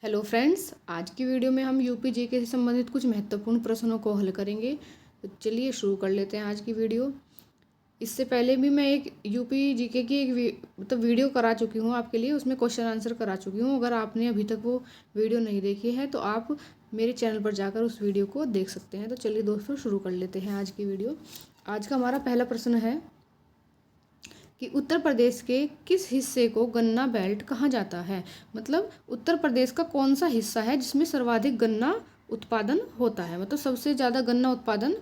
Hello friends, आज की video में हम यूपी जीके से संबंधित कुछ महत्वपूर्ण प्रश्नों को हल करेंगे। तो चलिए शुरू कर लेते हैं आज की वीडियो। इससे पहले भी मैं एक यूपी जीके की मतलब वीडियो करा चुकी हूँ आपके लिए, उसमें क्वेश्चन आंसर करा चुकी हूँ। अगर आपने अभी तक वो वीडियो नहीं देखी है तो आप मेरे चैनल पर जाकर उस वीडियो को देख सकते हैं। तो चलिए दोस्तों शुरू कर लेते हैं आज की वीडियो। आज का हमारा पहला प्रश्न है कि उत्तर प्रदेश के किस हिस्से को गन्ना बेल्ट कहा जाता है। मतलब उत्तर प्रदेश का कौन सा हिस्सा है जिसमें सर्वाधिक गन्ना उत्पादन होता है, मतलब सबसे ज़्यादा गन्ना उत्पादन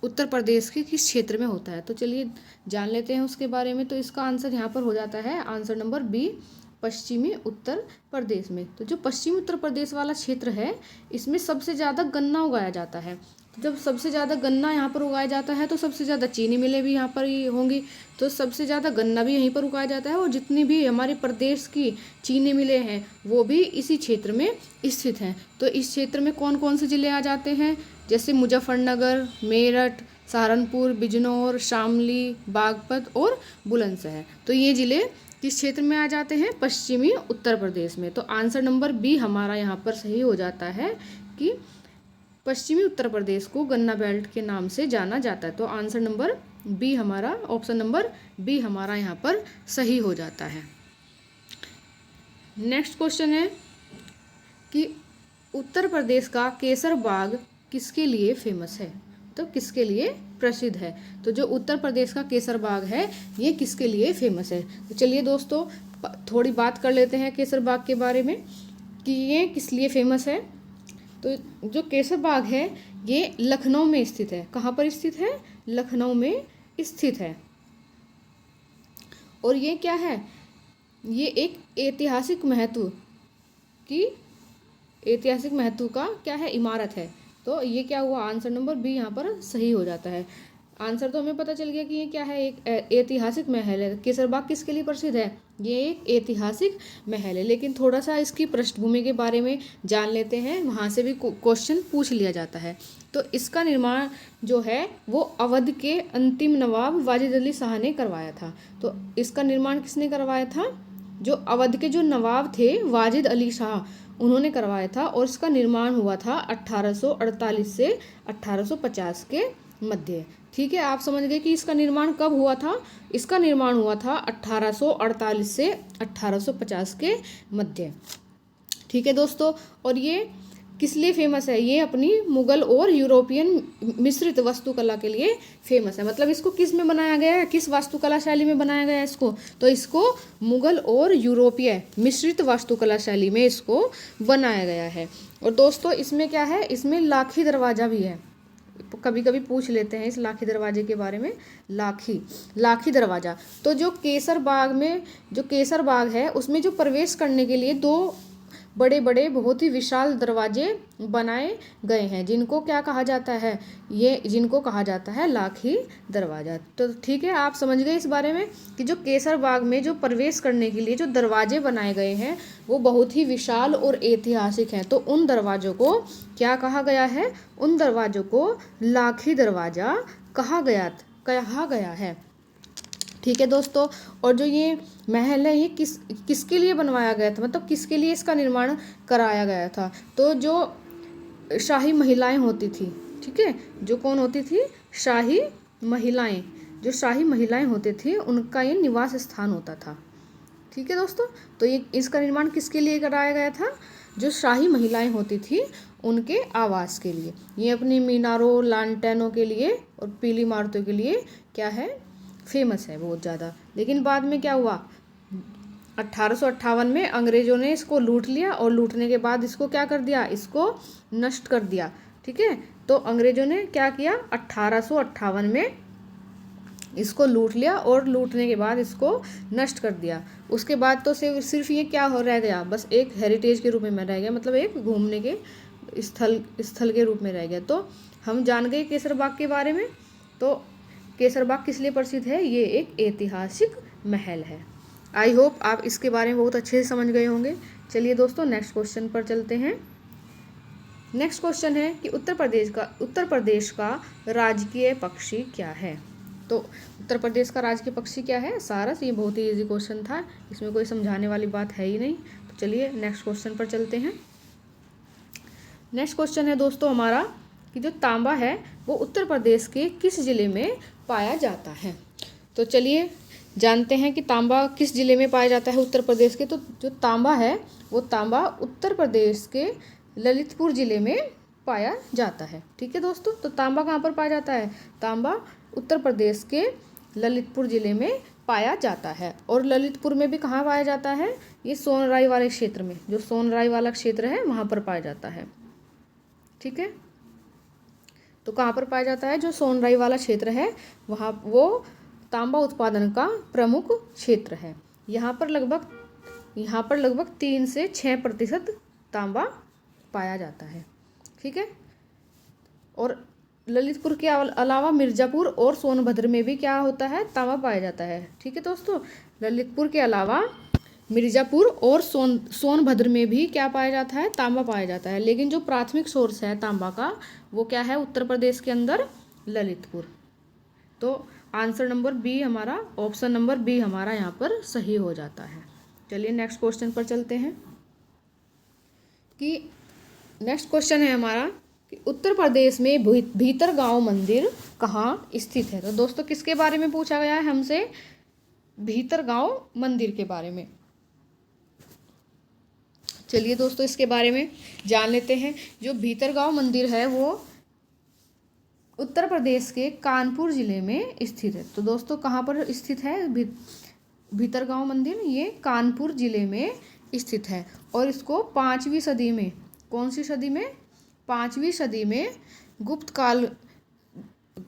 उत्तर प्रदेश के किस क्षेत्र में होता है। तो चलिए जान लेते हैं उसके बारे में। तो इसका आंसर यहाँ पर हो जाता है आंसर नंबर बी, पश्चिमी उत्तर प्रदेश में। तो जो पश्चिमी उत्तर प्रदेश वाला क्षेत्र है इसमें सबसे ज़्यादा गन्ना उगाया जाता है। तो जब सबसे ज़्यादा गन्ना यहाँ पर उगाया जाता है तो सबसे ज़्यादा चीनी मिलें भी यहाँ पर ही होंगी। तो सबसे ज़्यादा गन्ना भी यहीं पर उगाया जाता है और जितनी भी हमारे प्रदेश की चीनी मिलें हैं वो भी इसी क्षेत्र में स्थित हैं। तो इस क्षेत्र में कौन कौन से ज़िले आ जाते हैं, जैसे मुजफ्फरनगर, मेरठ, सहारनपुर, बिजनौर, शामली, बागपत और बुलंदशहर। तो ये ज़िले किस क्षेत्र में आ जाते हैं, पश्चिमी उत्तर प्रदेश में। तो आंसर नंबर बी हमारा यहाँ पर सही हो जाता है कि पश्चिमी उत्तर प्रदेश को गन्ना बेल्ट के नाम से जाना जाता है। तो आंसर नंबर बी हमारा, ऑप्शन नंबर बी हमारा यहाँ पर सही हो जाता है। नेक्स्ट क्वेश्चन है कि उत्तर प्रदेश का केसर बाग किसके लिए फेमस है, तो किसके लिए प्रसिद्ध है। तो जो उत्तर प्रदेश का केसर बाग है ये किसके लिए फेमस है। तो चलिए दोस्तों थोड़ी बात कर लेते हैं केसर बाग के बारे में कि ये किस लिए फेमस है। तो जो केसर बाग है ये लखनऊ में स्थित है। कहाँ पर स्थित है, लखनऊ में स्थित है। और ये क्या है, ये एक ऐतिहासिक महत्व का क्या है, इमारत है। तो ये क्या हुआ, आंसर नंबर बी यहाँ पर सही हो जाता है। आंसर तो हमें पता चल गया कि ये क्या है, एक ऐतिहासिक महल है। केसर बाग किसके लिए प्रसिद्ध है, ये एक ऐतिहासिक महल है। लेकिन थोड़ा सा इसकी पृष्ठभूमि के बारे में जान लेते हैं, वहाँ से भी क्वेश्चन पूछ लिया जाता है। तो इसका निर्माण जो है वो अवध के अंतिम नवाब वाजिद अली शाह ने करवाया था। तो इसका निर्माण किसने करवाया था, जो अवध के जो नवाब थे वाजिद अली शाह उन्होंने करवाया था। और इसका निर्माण हुआ था 1848 से 1850 के मध्य। ठीक है, आप समझ गए कि इसका निर्माण कब हुआ था। इसका निर्माण हुआ था 1848 से 1850 के मध्य। ठीक है दोस्तों, और ये किस लिए फेमस है, ये अपनी मुगल और यूरोपियन मिश्रित वास्तुकला के लिए फेमस है। मतलब इसको किस में बनाया गया है, किस वास्तुकला शैली में बनाया गया है इसको, तो इसको मुगल और यूरोपीय मिश्रित वास्तुकला शैली में इसको बनाया गया है। और दोस्तों इसमें क्या है, इसमें लाखी दरवाजा भी है। कभी कभी पूछ लेते हैं इस लाखी दरवाजे के बारे में, लाखी दरवाजा। तो जो केसर बाग है उसमें जो प्रवेश करने के लिए दो बड़े बड़े बहुत ही विशाल दरवाजे बनाए गए हैं, जिनको क्या कहा जाता है, जिनको कहा जाता है लाखी दरवाजा। तो ठीक है, आप समझ गए इस बारे में कि जो केसर बाग में जो प्रवेश करने के लिए जो दरवाजे बनाए गए हैं वो बहुत ही विशाल और ऐतिहासिक हैं। तो उन दरवाजों को क्या कहा गया है, उन दरवाजों को लाखी दरवाजा कहा गया है। ठीक है दोस्तों, और जो ये महल है ये किसके लिए बनवाया गया था, मतलब किसके लिए इसका निर्माण कराया गया था। तो जो शाही महिलाएं होती थी, ठीक है, जो कौन होती थी, शाही महिलाएं, जो शाही महिलाएं होती थी उनका ये निवास स्थान होता था। ठीक है दोस्तों, तो ये इसका निर्माण किसके लिए कराया गया था, जो शाही महिलाएं होती थी उनके आवास के लिए। ये अपनी मीनारों, लालटेनों के लिए और पीली इमारतों के लिए क्या है, फेमस है बहुत ज़्यादा। लेकिन बाद में क्या हुआ, 1858 में अंग्रेज़ों ने इसको लूट लिया और लूटने के बाद इसको क्या कर दिया, इसको नष्ट कर दिया। ठीक है, तो अंग्रेज़ों ने क्या किया, 1858 में इसको लूट लिया और लूटने के बाद इसको नष्ट कर दिया। उसके बाद तो सिर्फ ये क्या हो रह गया, बस एक हेरिटेज के रूप में रह गया, मतलब एक घूमने के स्थल के रूप में रह गया। तो हम जान गए केसर बाग के बारे में। तो केसर बाग किस लिए प्रसिद्ध है, ये एक ऐतिहासिक महल है। आई होप आप इसके बारे में बहुत अच्छे से समझ गए होंगे। चलिए दोस्तों नेक्स्ट क्वेश्चन पर चलते हैं। नेक्स्ट क्वेश्चन है कि उत्तर प्रदेश का राजकीय पक्षी क्या है। तो उत्तर प्रदेश का राजकीय पक्षी क्या है, सारस। ये बहुत ही इजी क्वेश्चन था, इसमें कोई समझाने वाली बात है ही नहीं। तो चलिए नेक्स्ट क्वेश्चन पर चलते हैं। नेक्स्ट क्वेश्चन है दोस्तों हमारा कि जो तांबा है वो उत्तर प्रदेश के किस जिले में पाया जाता है। तो चलिए जानते हैं कि तांबा किस जिले में पाया जाता है उत्तर प्रदेश के। तो जो तांबा है वो तांबा उत्तर प्रदेश के ललितपुर जिले में पाया जाता है। ठीक है दोस्तों, तो तांबा कहाँ पर पाया जाता है? तांबा उत्तर प्रदेश के ललितपुर जिले में पाया जाता है। और ललितपुर में भी कहाँ पाया जाता है? ये सोनराई वाले क्षेत्र में, जो सोनराई वाला क्षेत्र है वहाँ पर पाया जाता है। ठीक है, तो कहाँ पर पाया जाता है? जो सोनराई वाला क्षेत्र है वहाँ, वो तांबा उत्पादन का प्रमुख क्षेत्र है। यहाँ पर लगभग 3 से 6% तांबा पाया जाता है। ठीक है, और ललितपुर के अलावा मिर्ज़ापुर और सोनभद्र में भी क्या होता है? तांबा पाया जाता है। ठीक है दोस्तों, ललितपुर के अलावा मिर्ज़ापुर और सोनभद्र में भी क्या पाया जाता है? तांबा पाया जाता है। लेकिन जो प्राथमिक सोर्स है तांबा का वो क्या है? उत्तर प्रदेश के अंदर ललितपुर। तो आंसर नंबर बी हमारा, ऑप्शन नंबर बी हमारा यहाँ पर सही हो जाता है। चलिए नेक्स्ट क्वेश्चन पर चलते हैं कि नेक्स्ट क्वेश्चन है हमारा कि उत्तर प्रदेश में भीतरगांव मंदिर कहाँ स्थित है। तो दोस्तों किसके बारे में पूछा गया है हमसे? भीतरगांव मंदिर के बारे में। चलिए दोस्तों इसके बारे में जान लेते हैं। जो भीतरगांव मंदिर है वो उत्तर प्रदेश के कानपुर जिले में स्थित है। तो दोस्तों कहाँ पर स्थित है भीतरगांव मंदिर? ये कानपुर जिले में स्थित है। और इसको 5वीं सदी में, कौन सी सदी में? 5वीं सदी में गुप्त काल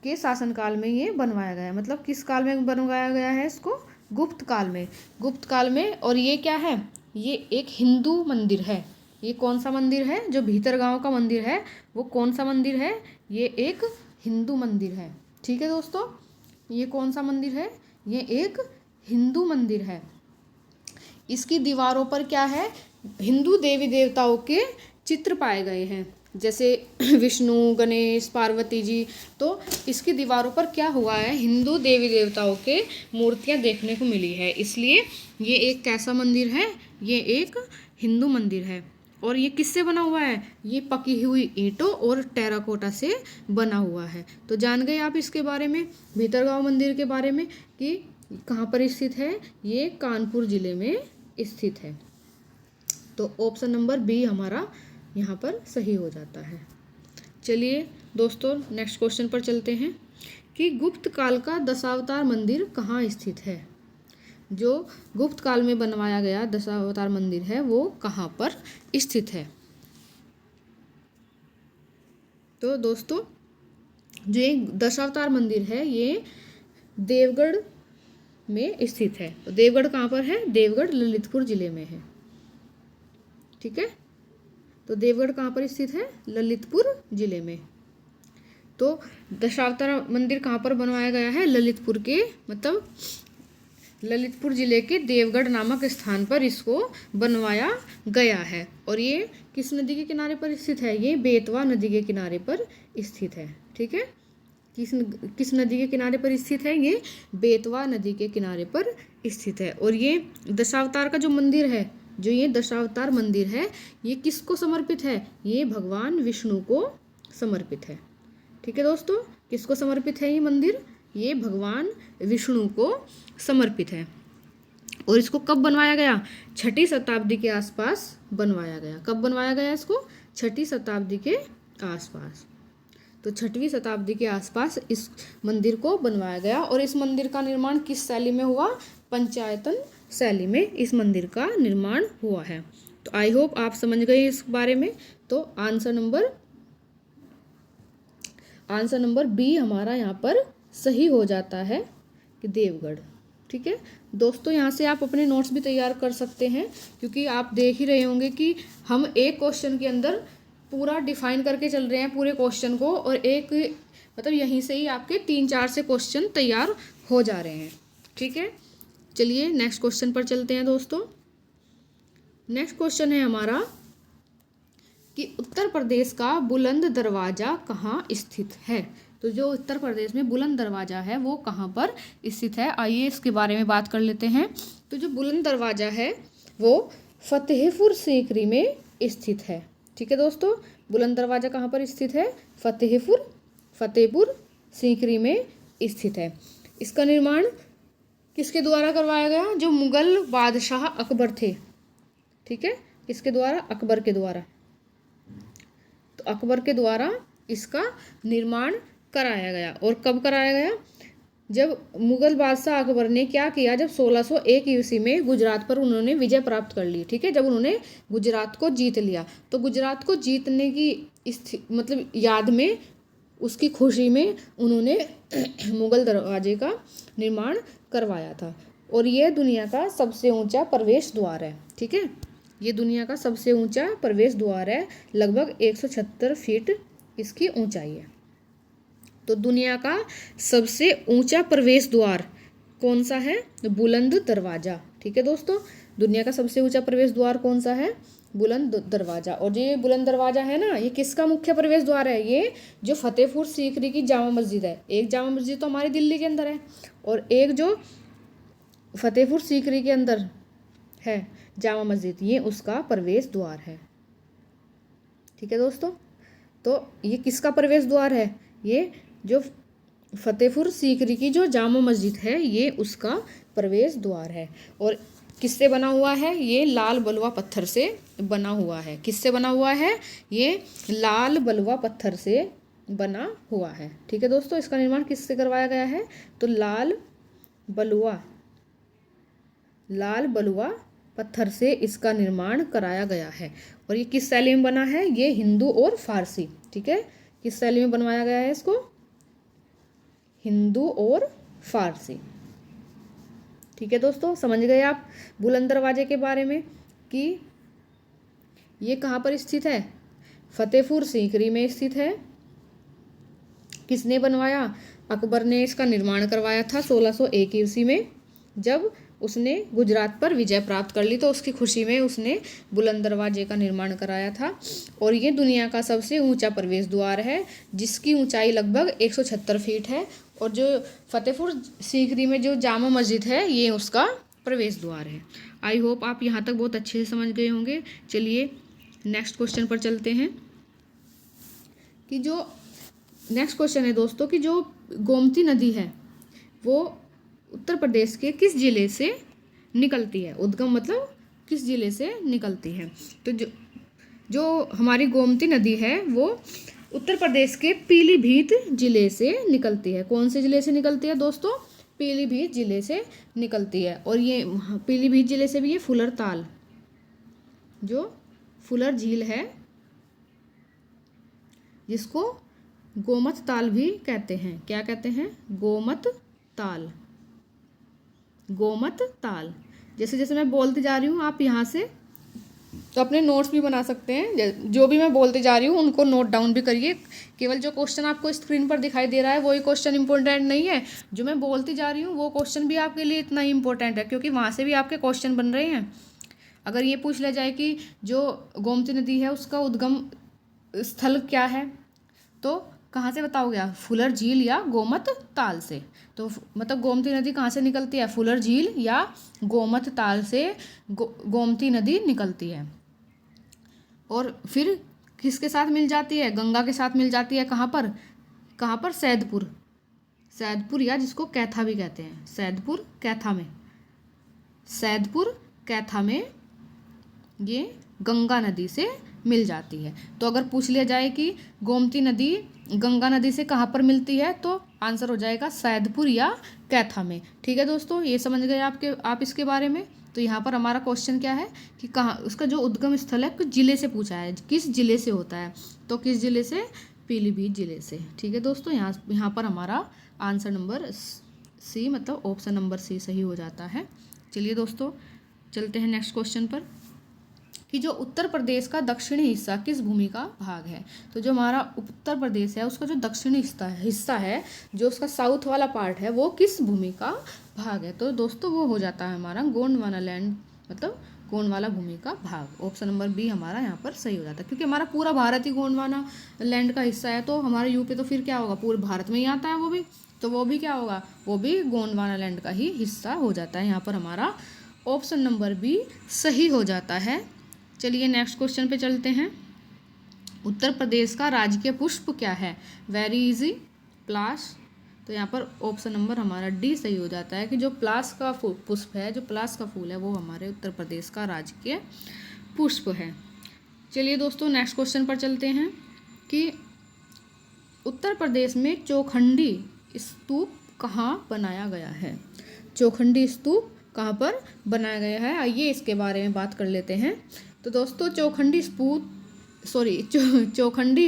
के शासनकाल में ये बनवाया गया है। मतलब किस काल में बनवाया गया है इसको? गुप्त काल में। और ये क्या है? ये एक हिंदू मंदिर है। ये कौन सा मंदिर है? जो भीतरगांव का मंदिर है वो कौन सा मंदिर है? ये एक हिंदू मंदिर है। ठीक है दोस्तों, ये कौन सा मंदिर है? ये एक हिंदू मंदिर है। इसकी दीवारों पर क्या है? हिंदू देवी देवताओं के चित्र पाए गए हैं, जैसे विष्णु, गणेश, पार्वती जी। तो इसकी दीवारों पर क्या हुआ है? हिंदू देवी देवताओं के मूर्तियां देखने को मिली है। इसलिए ये एक कैसा मंदिर है? ये एक हिंदू मंदिर है। और ये किससे बना हुआ है? ये पकी हुई ईंटों और टेराकोटा से बना हुआ है। तो जान गए आप इसके बारे में, भीतरगांव मंदिर के बारे में, कि कहाँ पर स्थित है? ये कानपुर जिले में स्थित है। तो ऑप्शन नंबर बी हमारा यहाँ पर सही हो जाता है। चलिए दोस्तों नेक्स्ट क्वेश्चन पर चलते हैं कि गुप्त काल का दशावतार मंदिर कहाँ स्थित है। जो गुप्त काल में बनवाया गया दशावतार मंदिर है वो कहाँ पर स्थित है। तो दोस्तों जो एक दशावतार मंदिर है ये देवगढ़ में स्थित है। तो देवगढ़ कहाँ पर है? देवगढ़ ललितपुर जिले में है। ठीक है, तो देवगढ़ कहाँ पर स्थित है? ललितपुर जिले में। तो दशावतार मंदिर कहाँ पर बनवाया गया है? ललितपुर के, मतलब ललितपुर जिले के देवगढ़ नामक स्थान पर इसको बनवाया गया है। और ये किस नदी के किनारे पर स्थित है? ये बेतवा नदी के किनारे पर स्थित है। ठीक है, किस नदी के किनारे पर स्थित है? ये बेतवा नदी के किनारे पर स्थित है। और ये दशावतार का जो मंदिर है, जो ये दशावतार मंदिर है, ये किसको समर्पित है? ये भगवान विष्णु को समर्पित है। ठीक है दोस्तों, किसको समर्पित है ये मंदिर? ये भगवान विष्णु को समर्पित है। और इसको कब बनवाया गया? 6वीं शताब्दी के आसपास बनवाया गया। कब बनवाया गया इसको? 6वीं शताब्दी के आसपास। तो 6वीं शताब्दी के आसपास इस मंदिर को बनवाया गया। और इस मंदिर का निर्माण किस शैली में हुआ? पंचायतन शैली में इस मंदिर का निर्माण हुआ है। तो आई होप आप समझ गए इस बारे में। तो आंसर नंबर बी हमारा यहाँ पर सही हो जाता है कि देवगढ़। ठीक है दोस्तों, यहाँ से आप अपने नोट्स भी तैयार कर सकते हैं, क्योंकि आप देख ही रहे होंगे कि हम एक क्वेश्चन के अंदर पूरा डिफाइन करके चल रहे हैं पूरे क्वेश्चन को, और एक मतलब यहीं से ही आपके 3-4 से क्वेश्चन तैयार हो जा रहे हैं। ठीक है, चलिए नेक्स्ट क्वेश्चन पर चलते हैं दोस्तों। नेक्स्ट क्वेश्चन है हमारा कि उत्तर प्रदेश का बुलंद दरवाजा कहाँ स्थित है। तो जो उत्तर प्रदेश में बुलंद दरवाजा है वो कहाँ पर स्थित है, आइए इसके बारे में बात कर लेते हैं। तो जो बुलंद दरवाजा है वो फतेहपुर सीकरी में स्थित है। ठीक है दोस्तों, बुलंद दरवाजा कहाँ पर स्थित है? फतेहपुर सीकरी में स्थित है। इसका निर्माण किसके द्वारा करवाया गया? जो मुगल बादशाह अकबर थे। ठीक है, किसके द्वारा? अकबर के द्वारा। तो अकबर के द्वारा इसका निर्माण कराया गया। और कब कराया गया? जब मुगल बादशाह अकबर ने क्या किया, जब 1601 ईस्वी में गुजरात पर उन्होंने विजय प्राप्त कर ली। ठीक है, जब उन्होंने गुजरात को जीत लिया, तो गुजरात को जीतने की मतलब याद में, उसकी खुशी में उन्होंने मुगल दरवाजे का निर्माण करवाया था। और यह दुनिया का सबसे ऊंचा प्रवेश द्वार है। ठीक है, ये दुनिया का सबसे ऊंचा प्रवेश द्वार है। लगभग 176 फीट इसकी ऊंचाई है। तो दुनिया का सबसे ऊंचा प्रवेश द्वार कौन सा है? बुलंद दरवाजा। ठीक है दोस्तों, दुनिया का सबसे ऊंचा प्रवेश द्वार कौन सा है? बुलंद दरवाजा। और ये बुलंद दरवाजा है ना, ये किसका मुख्य प्रवेश द्वार है? ये जो फतेहपुर सीकरी की जामा मस्जिद है, एक जामा मस्जिद तो हमारी दिल्ली के अंदर है, और एक जो फतेहपुर सीकरी के अंदर है जामा मस्जिद, ये उसका प्रवेश द्वार है। ठीक है दोस्तों, तो ये किसका प्रवेश द्वार है? ये जो फतेहपुर सीकरी की जो जामा मस्जिद है, ये उसका प्रवेश द्वार है। और किससे बना हुआ है? ये लाल बलुआ पत्थर से बना हुआ है। किससे बना हुआ है? ये लाल बलुआ पत्थर से बना हुआ है। ठीक है दोस्तों, इसका निर्माण किससे करवाया गया है? तो लाल बलुआ पत्थर से इसका निर्माण कराया गया है। और ये किस शैली में बना है? ये हिंदू और फारसी। ठीक है, किस शैली में बनवाया गया है इसको? हिंदू और फारसी। ठीक है दोस्तों, समझ गए आप बुलंद दरवाजे के बारे में कि ये कहाँ पर स्थित है? फतेहपुर सीकरी में स्थित है। किसने बनवाया? अकबर ने इसका निर्माण करवाया था 1601 ईस्वी में। जब उसने गुजरात पर विजय प्राप्त कर ली, तो उसकी खुशी में उसने बुलंद दरवाजे का निर्माण कराया था। और ये दुनिया का सबसे ऊंचा प्रवेश द्वार है, जिसकी ऊंचाई लगभग 176 फीट है। और जो फतेहपुर सीकरी में जो जामा मस्जिद है, ये उसका प्रवेश द्वार है। आई होप आप यहाँ तक बहुत अच्छे से समझ गए होंगे। चलिए नेक्स्ट क्वेश्चन पर चलते हैं। कि जो नेक्स्ट क्वेश्चन है दोस्तों, कि जो गोमती नदी है वो उत्तर प्रदेश के किस जिले से निकलती है? उद्गम मतलब किस जिले से निकलती है? तो जो हमारी गोमती नदी है वो उत्तर प्रदेश के पीलीभीत जिले से निकलती है। कौन से जिले से निकलती है दोस्तों? पीलीभीत जिले से निकलती है। और ये पीलीभीत जिले से भी ये फुलर ताल, जो फुलर झील है, जिसको गोमत ताल भी कहते हैं। क्या कहते हैं? गोमत ताल। जैसे जैसे मैं बोलती जा रही हूँ, आप यहाँ से तो अपने नोट्स भी बना सकते हैं। जो भी मैं बोलती जा रही हूँ उनको नोट डाउन भी करिए। केवल जो क्वेश्चन आपको स्क्रीन पर दिखाई दे रहा है वही क्वेश्चन इंपॉर्टेंट नहीं है, जो मैं बोलती जा रही हूँ वो क्वेश्चन भी आपके लिए इतना ही इंपॉर्टेंट है, क्योंकि वहाँ से भी आपके क्वेश्चन बन रहे हैं। अगर ये पूछ लिया जाए कि जो गोमती नदी है उसका उद्गम स्थल क्या है, तो कहाँ से बताओगे आप? फुलर झील या गोमत ताल से। तो मतलब गोमती नदी कहाँ से निकलती है? फुलर झील या गोमत ताल से गोमती नदी निकलती है। और फिर किसके साथ मिल जाती है? गंगा के साथ मिल जाती है। कहाँ पर? सैदपुर या जिसको कैथा भी कहते हैं, सैदपुर कैथा में ये गंगा नदी से मिल जाती है। तो अगर पूछ लिया जाए कि गोमती नदी गंगा नदी से कहाँ पर मिलती है, तो आंसर हो जाएगा सैदपुर या कैथा में। ठीक है दोस्तों, ये समझ गए आप इसके बारे में। तो यहाँ पर हमारा क्वेश्चन क्या है कि कहाँ उसका जो उद्गम स्थल है किस जिले से पूछा है, किस जिले से होता है? तो किस जिले से? पीलीभीत जिले से। ठीक है दोस्तों, यहाँ पर हमारा आंसर नंबर सी, मतलब ऑप्शन नंबर सी सही हो जाता है। चलिए दोस्तों चलते हैं नेक्स्ट क्वेश्चन पर, कि जो उत्तर प्रदेश का दक्षिणी हिस्सा किस भूमि का भाग है? तो जो हमारा उत्तर प्रदेश है उसका जो दक्षिणी हिस्सा है, जो उसका साउथ वाला पार्ट है, वो किस भूमि का भाग है? तो दोस्तों वो हो जाता है हमारा गोंडवाना लैंड, मतलब गोंडवाना भूमि का भाग। ऑप्शन नंबर बी हमारा यहाँ पर सही हो जाता है, क्योंकि हमारा पूरा भारत ही गोंडवाना लैंड का हिस्सा है। तो हमारा यूपी तो फिर क्या होगा? पूरे भारत में ही आता है वो भी, तो वो भी क्या होगा? वो भी गोंडवाना लैंड का ही हिस्सा हो जाता है। यहाँ पर हमारा ऑप्शन नंबर बी सही हो जाता है। चलिए नेक्स्ट क्वेश्चन पे चलते हैं। उत्तर प्रदेश का राजकीय पुष्प क्या है? वेरी इजी, प्लास। तो यहाँ पर ऑप्शन नंबर हमारा डी सही हो जाता है कि जो प्लास का पुष्प है, जो प्लास का फूल है, वो हमारे उत्तर प्रदेश का राजकीय पुष्प है। चलिए दोस्तों नेक्स्ट क्वेश्चन पर चलते हैं कि उत्तर प्रदेश में चौखंडी स्तूप कहाँ बनाया गया है? चौखंडी स्तूप कहाँ पर बनाया गया है, आइए इसके बारे में बात कर लेते हैं। तो दोस्तों चौखंडी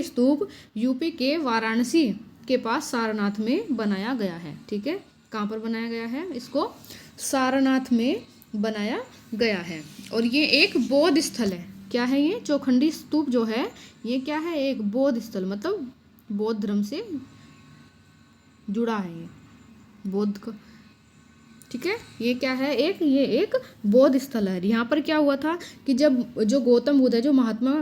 स्तूप यूपी के वाराणसी के पास सारनाथ में बनाया गया है। ठीक है, कहाँ पर बनाया गया है? इसको सारनाथ में बनाया गया है और ये एक बौद्ध स्थल है। क्या है ये? चौखंडी स्तूप जो है ये क्या है? एक बौद्ध स्थल, मतलब बौद्ध धर्म से जुड़ा है ये बौद्ध का। ठीक है, ये क्या है? ये एक बौद्ध स्थल है। यहाँ पर क्या हुआ था कि जब जो गौतम बुद्ध है, जो महात्मा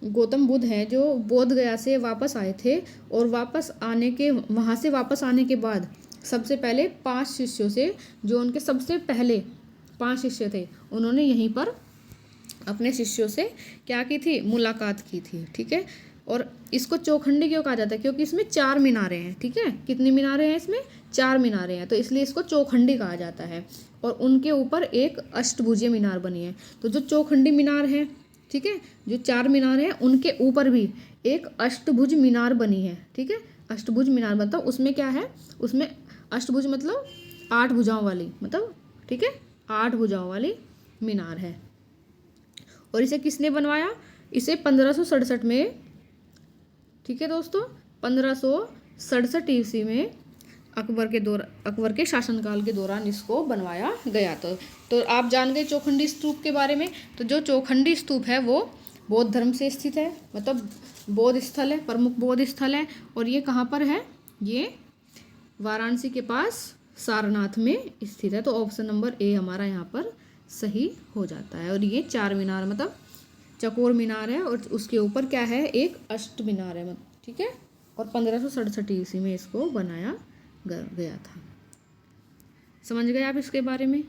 गौतम बुद्ध है, जो बोध गया से वापस आए थे और वहाँ से वापस आने के बाद सबसे पहले 5 शिष्यों से, जो उनके सबसे पहले 5 शिष्य थे, उन्होंने यहीं पर अपने शिष्यों से क्या की थी? मुलाकात की थी। ठीक है, और इसको चौखंडी क्यों कहा जाता है? क्योंकि इसमें 4 मीनारें हैं। ठीक है, कितनी मीनारें हैं इसमें? 4 मीनारें हैं, तो इसलिए इसको चौखंडी कहा जाता है। और उनके ऊपर एक अष्टभुजीय मीनार बनी है। तो जो चौखंडी मीनार है, ठीक है, जो 4 मीनार हैं उनके ऊपर भी एक अष्टभुज मीनार बनी है। ठीक है, अष्टभुज मीनार मतलब उसमें क्या है? उसमें अष्टभुज मतलब 8 भुजाओं वाली, मतलब ठीक है, 8 भुजाओं वाली मीनार है। और इसे किसने बनवाया? इसे 1567 में, ठीक है दोस्तों, 1567 ईस्वी में अकबर के शासनकाल के दौरान इसको बनवाया गया। तो आप जान गए चौखंडी स्तूप के बारे में। तो जो चौखंडी स्तूप है वो बौद्ध धर्म से स्थित है, मतलब बौद्ध स्थल है, प्रमुख बौद्ध स्थल है। और ये कहाँ पर है? ये वाराणसी के पास सारनाथ में स्थित है। तो ऑप्शन नंबर ए हमारा यहाँ पर सही हो जाता है। और ये 4 मीनार मतलब चकोर मीनार है और उसके ऊपर क्या है? एक अष्ट मीनार है। ठीक है, और 1567 ईस्वी में इसको बनाया गया था। समझ गए आप इसके बारे में?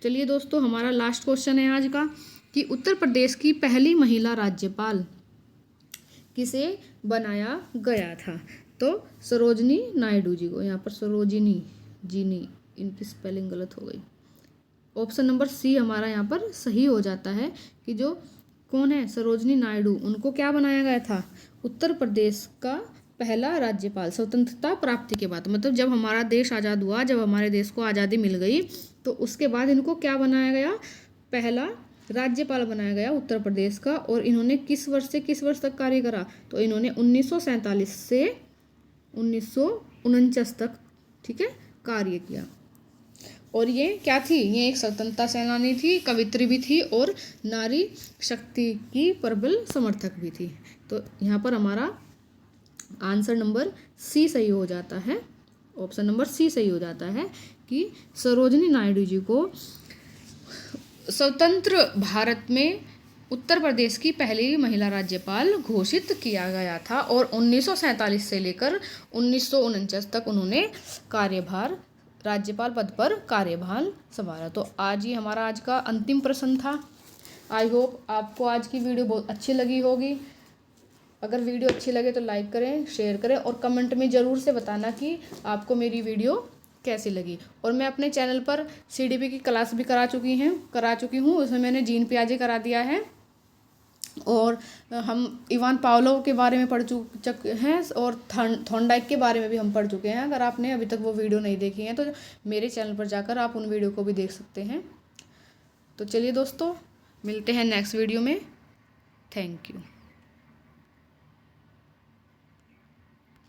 चलिए दोस्तों हमारा लास्ट क्वेश्चन है आज का कि उत्तर प्रदेश की पहली महिला राज्यपाल किसे बनाया गया था? तो सरोजनी नायडू जी को। यहाँ पर सरोजिनी जी नहीं, इनकी स्पेलिंग गलत हो गई। ऑप्शन नंबर सी हमारा यहाँ पर सही हो जाता है कि जो कौन है? सरोजनी नायडू, उनको क्या बनाया गया था? उत्तर प्रदेश का पहला राज्यपाल स्वतंत्रता प्राप्ति के बाद, मतलब जब हमारा देश आज़ाद हुआ, जब हमारे देश को आज़ादी मिल गई, तो उसके बाद इनको क्या बनाया गया? पहला राज्यपाल बनाया गया उत्तर प्रदेश का। और इन्होंने किस वर्ष से किस वर्ष तक कार्य करा? तो इन्होंने 1947 से 1949 तक, ठीक है, कार्य किया। और ये क्या थी? ये एक स्वतंत्रता सेनानी थी, कवित्री भी थी और नारी शक्ति की प्रबल समर्थक भी थी। तो यहाँ पर हमारा आंसर नंबर सी सही हो जाता है। ऑप्शन नंबर सी सही हो जाता है कि सरोजनी नायडू जी को स्वतंत्र भारत में उत्तर प्रदेश की पहली महिला राज्यपाल घोषित किया गया था। और 1947 से लेकर 1949 तक उन्होंने राज्यपाल पद पर कार्यभार संभाला। तो आज ही हमारा आज का अंतिम प्रश्न था। आई होप आपको आज की वीडियो बहुत अच्छी लगी होगी। अगर वीडियो अच्छी लगे तो लाइक करें, शेयर करें और कमेंट में ज़रूर से बताना कि आपको मेरी वीडियो कैसी लगी। और मैं अपने चैनल पर CDP की क्लास भी करा चुकी हूँ। उसमें मैंने जीन पियाजे करा दिया है और हम इवान पावलोव के बारे में पढ़ चुके हैं और थॉर्नडाइक के बारे में भी हम पढ़ चुके हैं। अगर आपने अभी तक वो वीडियो नहीं देखी है तो मेरे चैनल पर जाकर आप उन वीडियो को भी देख सकते हैं। तो चलिए दोस्तों, मिलते हैं नेक्स्ट वीडियो में। Thank you.